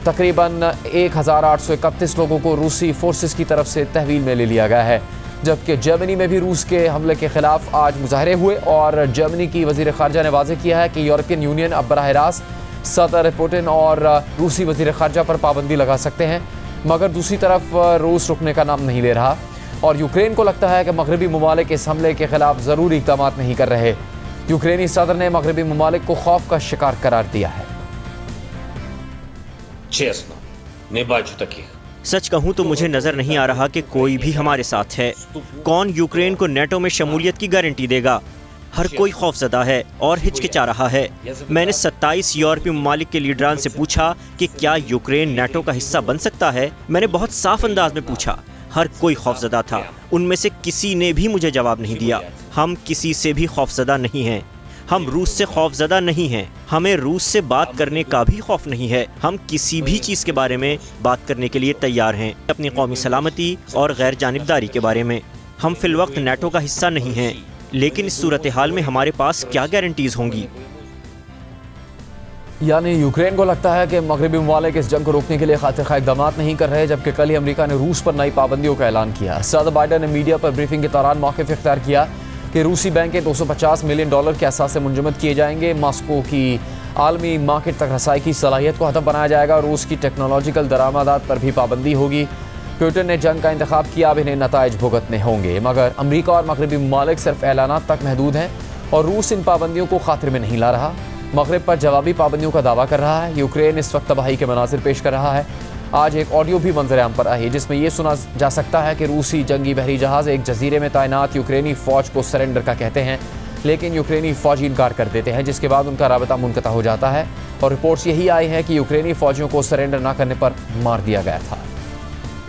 तकरीबन 1831 लोगों को रूसी फोर्सेस की तरफ से तहवील में ले लिया गया है, जबकि जर्मनी में भी रूस के हमले के खिलाफ आज मुजाहरे हुए और जर्मनी की वज़ीर ख़ारजा ने वाज़ेह किया है कि यूरोपियन यूनियन अब बराह रास्त सदर पुतिन और रूसी वज़ीर ख़ारजा पर पाबंदी लगा सकते हैं, मगर दूसरी तरफ रूस रुकने का नाम नहीं ले रहा और यूक्रेन को लगता है कि मगरबी ममालिक इस हमले के खिलाफ ज़रूरी इक़दाम नहीं कर रहे। यूक्रेनी सदर ने मगरबी ममालिक को खौफ का शिकार करार दिया है। सच कहूं तो मुझे नजर नहीं आ रहा कि कोई भी हमारे साथ है। कौन यूक्रेन को नेटो में शमूलियत की गारंटी देगा? हर कोई खौफजदा है और हिचकिचा रहा है। मैंने 27 यूरोपीय ममालिक के लीडरान से पूछा कि क्या यूक्रेन नेटो का हिस्सा बन सकता है। मैंने बहुत साफ अंदाज में पूछा। हर कोई खौफजदा था। उनमें से किसी ने भी मुझे जवाब नहीं दिया। हम किसी से भी खौफजदा नहीं हैं। हम रूस से खौफजदा नहीं हैं। हमें रूस से बात करने का भी खौफ नहीं है। हम किसी भी चीज़ के बारे में बात करने के लिए तैयार हैं, अपनी कौमी सलामती और गैर जानिबदारी के बारे में। हम फिलवक्त नेटो का हिस्सा नहीं हैं, लेकिन इस सूरत हाल में हमारे पास क्या गारंटीज़ होंगी? यानी यूक्रेन को लगता है कि मगरबी ममालिक इस जंग को रोकने के लिए खातिर इक़दाम नहीं कर रहे, जबकि कल ही अमेरिका ने रूस पर नई पाबंदियों का ऐलान किया। सदर बाइडन ने मीडिया पर ब्रीफिंग के दौरान मौक़िफ़ इख्तियार किया कि रूसी बैंकें $250 मिलियन के असास से मुंजमद किए जाएंगे। मॉस्को की आलमी मार्केट तक रसाई की सलाहियत को हदफ बनाया जाएगा और रूस की टेक्नोलॉजिकल दरामदात पर भी पाबंदी होगी। पुतिन ने जंग का इंतखाब किया, अब इन्हें नताइज भुगतने होंगे, मगर अमरीका और मगरबी ममालिक सिर्फ ऐलानात तक महदूद हैं और रूस इन पाबंदियों को खातिर में नहीं ला रहा। मगरब पर जवाबी पाबंदियों का दावा कर रहा है। यूक्रेन इस वक्त तबाही के मनाजिर पेश कर रहा है। आज एक ऑडियो भी मंजर आम पर आई जिसमें यह सुना जा सकता है कि रूसी जंगी बहरी जहाज़ एक जजीरे में तैनात यूक्रेनी फ़ौज को सरेंडर का कहते हैं, लेकिन यूक्रेनी फ़ौजी इनकार कर देते हैं, जिसके बाद उनका राबता मुनक़ता हो जाता है और रिपोर्ट्स यही आई हैं कि यूक्रेनी फ़ौजियों को सरेंडर न करने पर मार दिया गया था।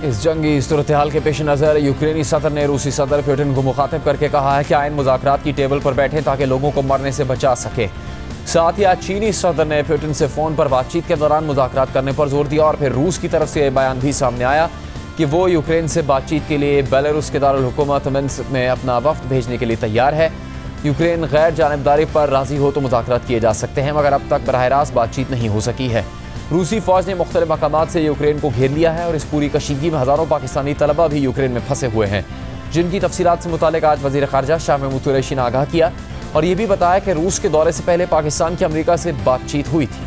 इस जंगी सूरत हाल के पेश नज़र यूक्रेनी सदर ने रूसी सदर पुतिन को मुखातिब करके कहा है कि आइन मुज़ाकरात की टेबल पर बैठें ताकि लोगों को मरने से बचा सके। साथ ही आज चीनी सदर ने पुतिन से फ़ोन पर बातचीत के दौरान मुज़ाकरात करने पर जोर दिया और फिर रूस की तरफ से बयान भी सामने आया कि वो यूक्रेन से बातचीत के लिए बेलारूस के दारुल हुकूमत मिन्स्क में अपना वफ्द भेजने के लिए तैयार है। यूक्रेन गैर जानिबदारी पर राज़ी हो तो मुज़ाकरात किए जा सकते हैं, मगर अब तक बराह रास्त बातचीत नहीं हो सकी है। रूसी फ़ौज ने मुख्तलिफ मकामात से यूक्रेन को घेर लिया है और इस पूरी कशीदगी में हज़ारों पाकिस्तानी तलबा भी यूक्रेन में फंसे हुए हैं, जिनकी तफसीलात से मुतालिक आज वज़ीर ख़ारजा शाह महमूद कुरैशी ने आगाह किया और ये भी बताया कि रूस के दौरे से पहले पाकिस्तान की अमेरिका से बातचीत हुई थी।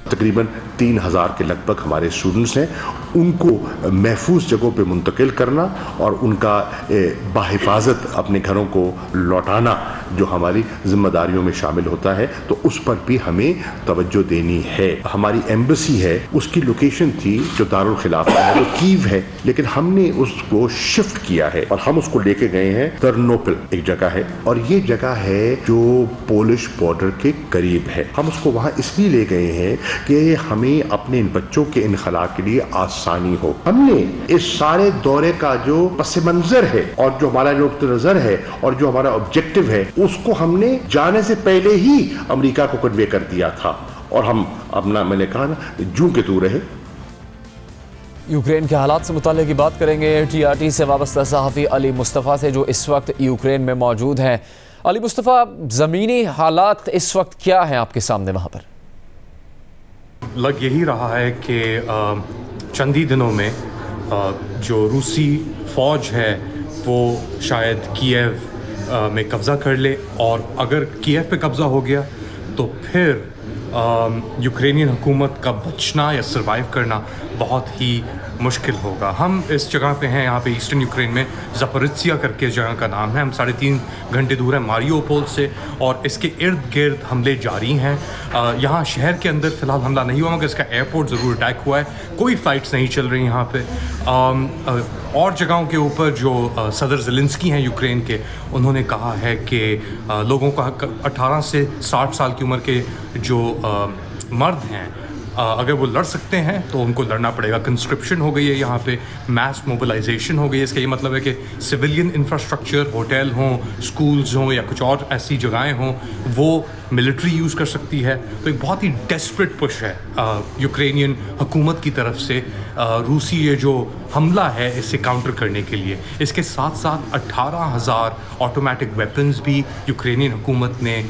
तकरीबन 3000 के लगभग हमारे स्टूडेंट्स हैं, उनको महफूज जगहों पे मुंतकिल करना और उनका बाहिफाजत अपने घरों को लौटाना जो हमारी जिम्मेदारियों में शामिल होता है, तो उस पर भी हमें तवज्जो देनी है। हमारी एम्बेसी है, उसकी लोकेशन थी जो दारुल खिलाफा है, वो कीव है, लेकिन हमने उसको शिफ्ट किया है और हम उसको लेके गए हैं टर्नोपिल एक जगह है, और ये जगह है जो पोलिश बॉर्डर के करीब है। हम उसको वहाँ इसलिए ले गए हैं कि हमें हमें अपने इन बच्चों के इनखला के लिए आसानी हो। हमने इस सारे दौरे का जो पस मंजर है और जो हमारा नुक्ता नजर है और जो हमारा ऑब्जेक्टिव है, उसको हमने जाने से पहले ही अमेरिका को कन्वे कर दिया था और हम अपना, मैंने कहा ना, जूं के तू रहे। यूक्रेन के हालात से मुताल्लिक़ की बात करेंगे TRT से वाबस्ता सहाफ़ी अली मुस्तफ़ा से, जो इस वक्त यूक्रेन में मौजूद हैं। अली मुस्तफ़ा, ज़मीनी हालात इस वक्त क्या हैं आपके सामने वहाँ पर? लग यही रहा है कि चंद ही दिनों में जो रूसी फ़ौज है वो शायद कीव में कब्ज़ा कर ले, और अगर कीव पे कब्ज़ा हो गया तो फिर यूक्रेनियन हुकूमत का बचना या सर्वाइव करना बहुत ही मुश्किल होगा। हम इस जगह पे हैं, यहाँ पे ईस्टर्न यूक्रेन में ज़ापोरिज़िया करके जगह का नाम है। हम 3.5 घंटे दूर हैं मारियोपोल से, और इसके इर्द गिर्द हमले जारी हैं। यहाँ शहर के अंदर फ़िलहाल हमला नहीं हुआ, मगर इसका एयरपोर्ट ज़रूर अटैक हुआ है। कोई फ़्लाइट्स नहीं चल रही यहाँ पे। और जगहों के ऊपर जो सदर ज़ेलेंस्की हैं यूक्रेन के, उन्होंने कहा है कि लोगों का 18 से 60 साल की उम्र के जो मर्द हैं, अगर वो लड़ सकते हैं तो उनको लड़ना पड़ेगा। कंस्क्रिप्शन हो गई है यहाँ पे, मैस मोबिलाइजेशन हो गई है। इसका ये मतलब है कि सिविलियन इंफ्रास्ट्रक्चर, होटल हों, स्कूल्स हों या कुछ और ऐसी जगहें हों, वो मिलिट्री यूज़ कर सकती है। तो एक बहुत ही डेस्परेट पुश है यूक्रेनियन हुकूमत की तरफ से रूसी ये जो हमला है इससे काउंटर करने के लिए। इसके साथ साथ 18,000 ऑटोमेटिक वेपन्स भी यूक्रेनियन हुकूमत ने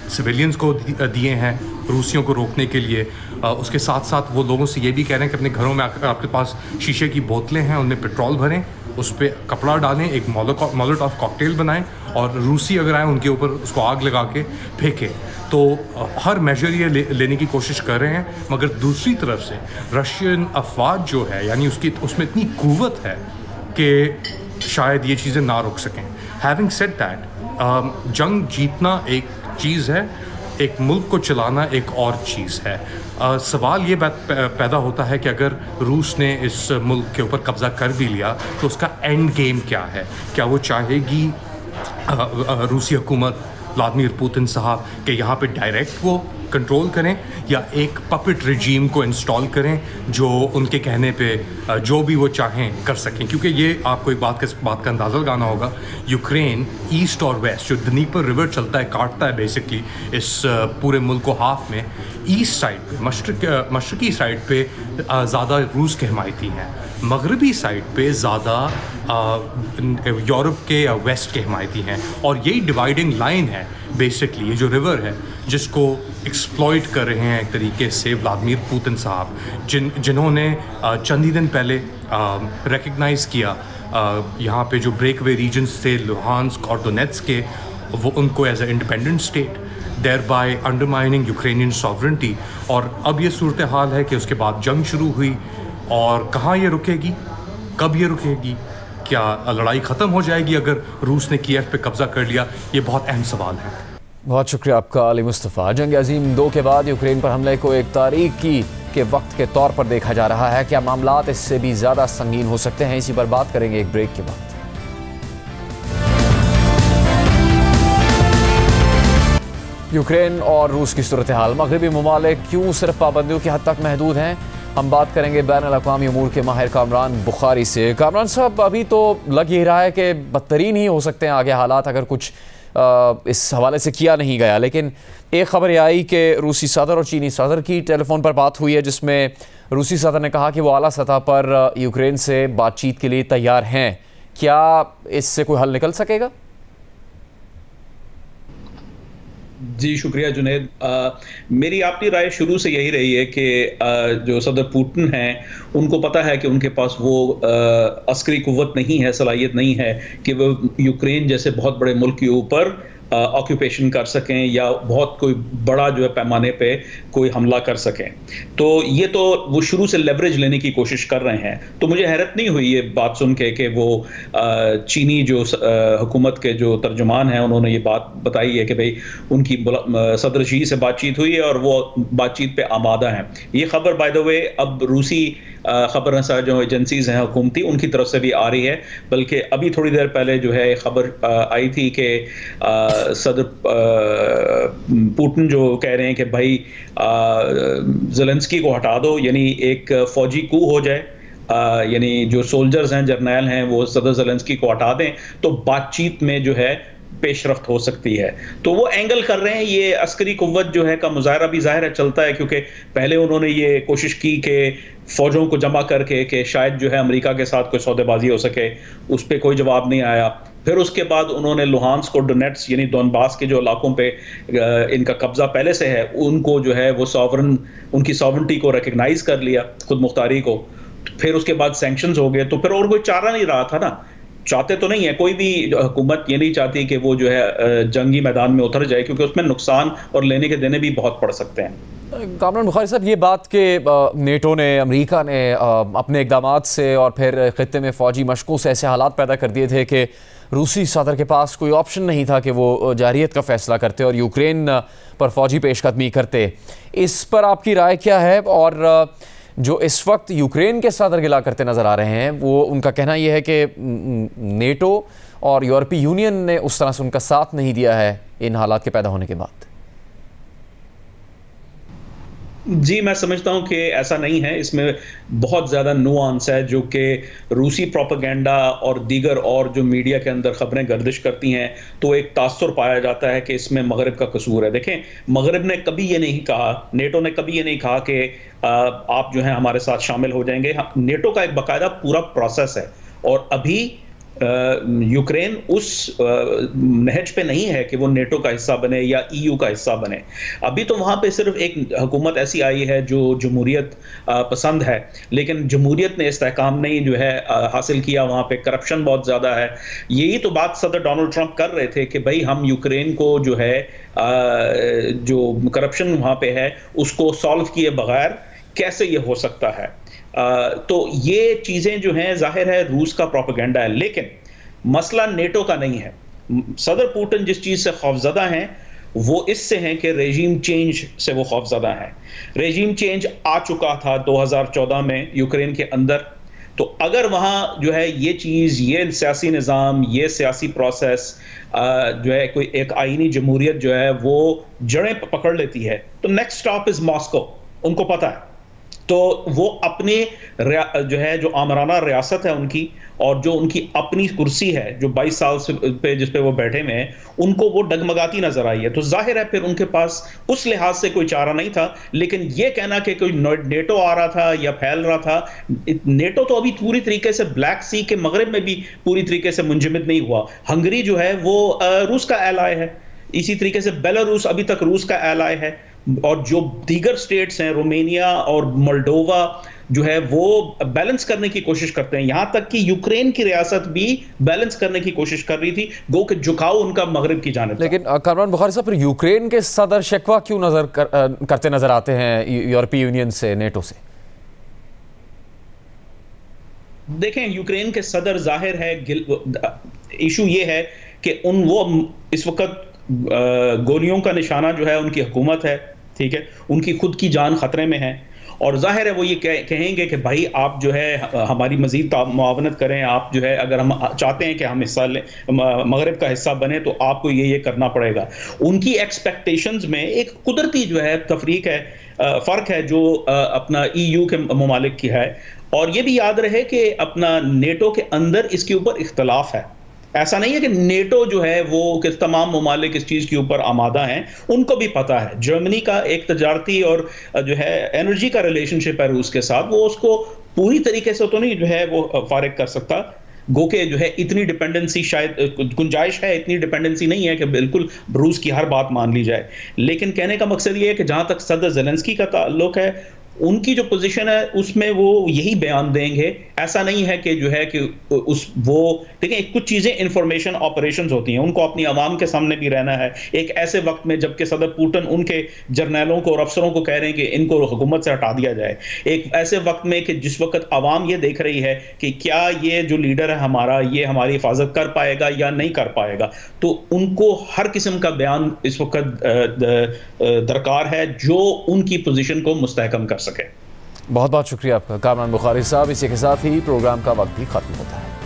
सिविलियंस को दिए हैं रूसियों को रोकने के लिए। उसके साथ साथ वो लोगों से ये भी कह रहे हैं कि अपने घरों में आपके पास शीशे की बोतलें हैं, उनमें पेट्रोल भरें, उस पर कपड़ा डालें, एक मोलोटोव कॉकटेल बनाएं, और रूसी अगर आए उनके ऊपर उसको आग लगा के फेंकें। तो हर मेजर ये लेने की कोशिश कर रहे हैं, मगर दूसरी तरफ से रशियन अफवाज जो है, यानी उसमें इतनी कुव्वत है कि शायद ये चीज़ें ना रोक सकें। हैविंग सेड दैट, जंग जीतना एक चीज़ है, एक मुल्क को चलाना एक और चीज़ है। सवाल ये पैदा होता है कि अगर रूस ने इस मुल्क के ऊपर कब्ज़ा कर भी लिया तो उसका एंड गेम क्या है? क्या वो चाहेगी रूसी हुकूमत, व्लादिमीर पुतिन साहब, कि यहाँ पे डायरेक्ट वो कंट्रोल करें, या एक पपेट रजीम को इंस्टॉल करें जो उनके कहने पे जो भी वो चाहें कर सकें? क्योंकि ये आपको एक बात का अंदाज़ा लगाना होगा, यूक्रेन ईस्ट और वेस्ट, जो दनीपर रिवर चलता है, काटता है बेसिकली इस पूरे मुल्क को हाफ में, ईस्ट साइड पे, मशरकी साइड पे ज़्यादा रूस के हिमायती हैं, मगरबी साइड पे ज़्यादा यूरोप के या वेस्ट के हिमायती हैं। और यही डिवाइडिंग लाइन है बेसिकली, ये जो रिवर है जिसको एक्सप्लॉइट कर रहे हैं एक तरीके से व्लादिमीर पुतिन साहब, जिन्होंने चंद ही दिन पहले रिकग्नाइज़ किया यहाँ पे जो ब्रेकवे रीजन्स थे लुहांस्क और डोनेट्स्क के, वो उनको as a independent state, thereby undermining Ukrainian sovereignty. और अब ये सूरत हाल है कि उसके बाद जंग शुरू हुई, और कहाँ ये रुकेगी, कब ये रुकेगी, क्या लड़ाई ख़त्म हो जाएगी अगर रूस ने कीव पे कब्ज़ा कर लिया? ये बहुत अहम सवाल है। बहुत शुक्रिया आपका अली मुस्तफ़ा। जंग अजीम 2 के बाद यूक्रेन पर हमले को एक तारीकी के वक्त के तौर पर देखा जा रहा है। क्या मामलात इससे भी ज़्यादा संगीन हो सकते हैं? इसी पर बात करेंगे एक ब्रेक के बाद। यूक्रेन और रूस की सूरत हाल, मगरबी ममालिक क्यों सिर्फ पाबंदियों की हद तक महदूद हैं? हम बात करेंगे बैनुल-अक़वामी उमूर के माहिर कामरान बुखारी से। कामरान साहब, अभी तो लग ही रहा है कि बदतरीन ही हो सकते हैं आगे हालात अगर कुछ इस हवाले से किया नहीं गया, लेकिन एक खबर यह आई कि रूसी सदर और चीनी सदर की टेलीफोन पर बात हुई है, जिसमें रूसी सदर ने कहा कि वो आला सतह पर यूक्रेन से बातचीत के लिए तैयार हैं। क्या इससे कोई हल निकल सकेगा? जी शुक्रिया जुनेद। मेरी अपनी राय शुरू से यही रही है कि जो सदर पुतिन हैं उनको पता है कि उनके पास वो अस्करी कुव्वत नहीं है, सलाहियत नहीं है कि वो यूक्रेन जैसे बहुत बड़े मुल्क के ऊपर ऑक्यूपेशन कर सकें या बहुत कोई बड़ा जो है पैमाने पे कोई हमला कर सकें। तो ये तो वो शुरू से लेवरेज लेने की कोशिश कर रहे हैं। तो मुझे हैरत नहीं हुई ये बात सुन के कि वो चीनी जो हुकूमत के जो तर्जुमान हैं उन्होंने ये बात बताई है कि भाई उनकी सदर शी से बातचीत हुई है और वो बातचीत पे आमादा हैं। ये खबर बाय द वे अब रूसी खबर रसा जो एजेंसीज हैं हुकूमती, उनकी तरफ से भी आ रही है। बल्कि अभी थोड़ी देर पहले जो है खबर आई थी कि सदर पुतिन जो कह रहे हैं कि भाई ज़ेलेंस्की को हटा दो, यानी एक फौजी कू हो जाए, यानी जो सोल्जर्स हैं, जर्नैल हैं, वो सदर ज़ेलेंस्की को हटा दें तो बातचीत में जो है पेशरफ्त हो सकती है। तो वो एंगल कर रहे हैं। ये अस्करी कुव्वत जो है का मुजाहरा भी ज़ाहिर है चलता है, क्योंकि पहले उन्होंने ये कोशिश की कि फ़ौजों को जमा करके कि शायद जो है अमेरिका के साथ कोई सौदेबाजी हो सके, उस पर कोई जवाब नहीं आया। फिर उसके बाद उन्होंने लुहांस्क और डोनेट्स यानी दोनबास के जो इलाकों पे इनका कब्जा पहले से है, उनको जो है वो सॉवरन, उनकी सॉवरेंटी को रिकग्नाइज कर लिया, खुद मुख्तारी को। फिर उसके बाद सैंक्शंस हो गए, तो फिर और कोई चारा नहीं रहा था ना। चाहते तो नहीं है, कोई भी हुकूमत ये नहीं चाहती कि वो जो है जंगी मैदान में उतर जाए, क्योंकि उसमें नुकसान और लेने के देने भी बहुत पड़ सकते हैं। कामरान बुखारी साहब, ये बात कि नेटो ने, अमेरिका ने अपने इक़दामात से और फिर ख़ित्ते में फ़ौजी मशकों से ऐसे हालात पैदा कर दिए थे कि रूसी सदर के पास कोई ऑप्शन नहीं था कि वो जारियत का फ़ैसला करते और यूक्रेन पर फ़ौजी पेशकदमी करते, इस पर आपकी राय क्या है? और जो इस वक्त यूक्रेन के सदर गिला करते नज़र आ रहे हैं, वो उनका कहना यह है कि नेटो और यूरोपीय यूनियन ने उस तरह से उनका साथ नहीं दिया है इन हालात के पैदा होने के बाद। जी, मैं समझता हूं कि ऐसा नहीं है। इसमें बहुत ज़्यादा नुआंस है जो कि रूसी प्रोपेगेंडा और दीगर और जो मीडिया के अंदर खबरें गर्दिश करती हैं, तो एक तासुर पाया जाता है कि इसमें मगरब का कसूर है। देखें, मगरब ने कभी ये नहीं कहा, नेटो ने कभी ये नहीं कहा कि आप जो है हमारे साथ शामिल हो जाएंगे। नेटो का एक बाकायदा पूरा प्रोसेस है और अभी यूक्रेन उस नहज पे नहीं है कि वो नेटो का हिस्सा बने या ईयू का हिस्सा बने। अभी तो वहाँ पे सिर्फ एक हुकूमत ऐसी आई है जो जमहूरियत पसंद है, लेकिन जमहूरियत ने इस्तेहकाम नहीं जो है हासिल किया। वहाँ पे करप्शन बहुत ज़्यादा है। यही तो बात सदर डोनाल्ड ट्रंप कर रहे थे कि भाई हम यूक्रेन को जो है जो करप्शन वहाँ पे है उसको सॉल्व किए बगैर कैसे ये हो सकता है। तो ये चीज़ें जो हैं ज़ाहिर है रूस का प्रोपेगेंडा है, लेकिन मसला नेटो का नहीं है। सदर पुतिन जिस चीज़ से खौफजदा हैं वो इससे हैं कि रेजीम चेंज से वो खौफजदा हैं। रेजीम चेंज आ चुका था 2014 में यूक्रेन के अंदर, तो अगर वहाँ जो है ये चीज़, ये सियासी निज़ाम, ये सियासी प्रोसेस जो है कोई एक आईनी जमहूरियत जो है वो जड़ें पकड़ लेती है, तो नेक्स्ट स्टॉप इज़ मॉस्को, उनको पता है। तो वो अपने जो है जो आमराना रियासत है उनकी और जो उनकी अपनी कुर्सी है जो 22 साल से पे जिस पे वो बैठे में हैं, उनको वो डगमगाती नजर आई है। तो जाहिर है फिर उनके पास उस लिहाज से कोई चारा नहीं था। लेकिन ये कहना कि कोई नेटो आ रहा था या फैल रहा था, नेटो तो अभी पूरी तरीके से ब्लैक सी के मगरब में भी पूरी तरीके से मुंजमद नहीं हुआ। हंगरी जो है वो रूस का एलाय है, इसी तरीके से बेलारूस अभी तक रूस का एलाय है, और जो दीगर स्टेट्स हैं रोमेनिया और मोल्डोवा जो है वो बैलेंस करने की कोशिश करते हैं। यहां तक कि यूक्रेन की रियासत भी बैलेंस करने की कोशिश कर रही थी, गो कि झुकाव उनका मगरिब की जानिब। लेकिन कामरान बुखारी साहब, फिर यूक्रेन के सदर शिकवा क्यों करते नजर आते हैं यूरोपीय यूनियन से, नेटो से? देखें, यूक्रेन के सदर जाहिर है इशू ये है कि वो इस वक्त गोलियों का निशाना जो है उनकी हुकूमत है, ठीक है, उनकी खुद की जान खतरे में है। और जाहिर है वो ये कहेंगे कि भाई आप जो है हमारी मजीद मुआवनत करें, आप जो है अगर हम चाहते हैं कि हम हिस्सा लें, मगरब का हिस्सा बने, तो आपको ये करना पड़ेगा। उनकी एक्सपेक्टेशंस में एक कुदरती जो है तफरीक है, फ़र्क है जो अपना EU के ममालिक की है। और ये भी याद रहे कि अपना नेटो के अंदर इसके ऊपर इख्तलाफ है। ऐसा नहीं है कि नेटो जो है वो कि तमाम ममालिक इस चीज़ के ऊपर आमादा हैं, उनको भी पता है। जर्मनी का एक तजारती और जो है एनर्जी का रिलेशनशिप है रूस के साथ, वो उसको पूरी तरीके से तो नहीं जो है वो फारिग कर सकता। गो के जो है इतनी डिपेंडेंसी शायद गुंजाइश है, इतनी डिपेंडेंसी नहीं है कि बिल्कुल रूस की हर बात मान ली जाए। लेकिन कहने का मकसद ये है कि जहां तक सदर ज़ेलेंस्की का ताल्लुक है, उनकी जो पोजीशन है उसमें वो यही बयान देंगे। ऐसा नहीं है कि जो है कि वो देखें, कुछ चीज़ें इंफॉर्मेशन ऑपरेशंस होती हैं, उनको अपनी आवाम के सामने भी रहना है। एक ऐसे वक्त में जबकि सदर पुतिन उनके जर्नैलों को और अफसरों को कह रहे हैं कि इनको हुकूमत से हटा दिया जाए, एक ऐसे वक्त में कि जिस वक्त आवाम ये देख रही है कि क्या ये जो लीडर है हमारा, ये हमारी हिफाजत कर पाएगा या नहीं कर पाएगा, तो उनको हर किस्म का बयान इस वक्त दरकार है जो उनकी पोजीशन को मुस्तहकम कर सके। बहुत बहुत शुक्रिया आपका कामरान बुखारी साहब। इसी के साथ ही प्रोग्राम का वक्त भी खत्म होता है।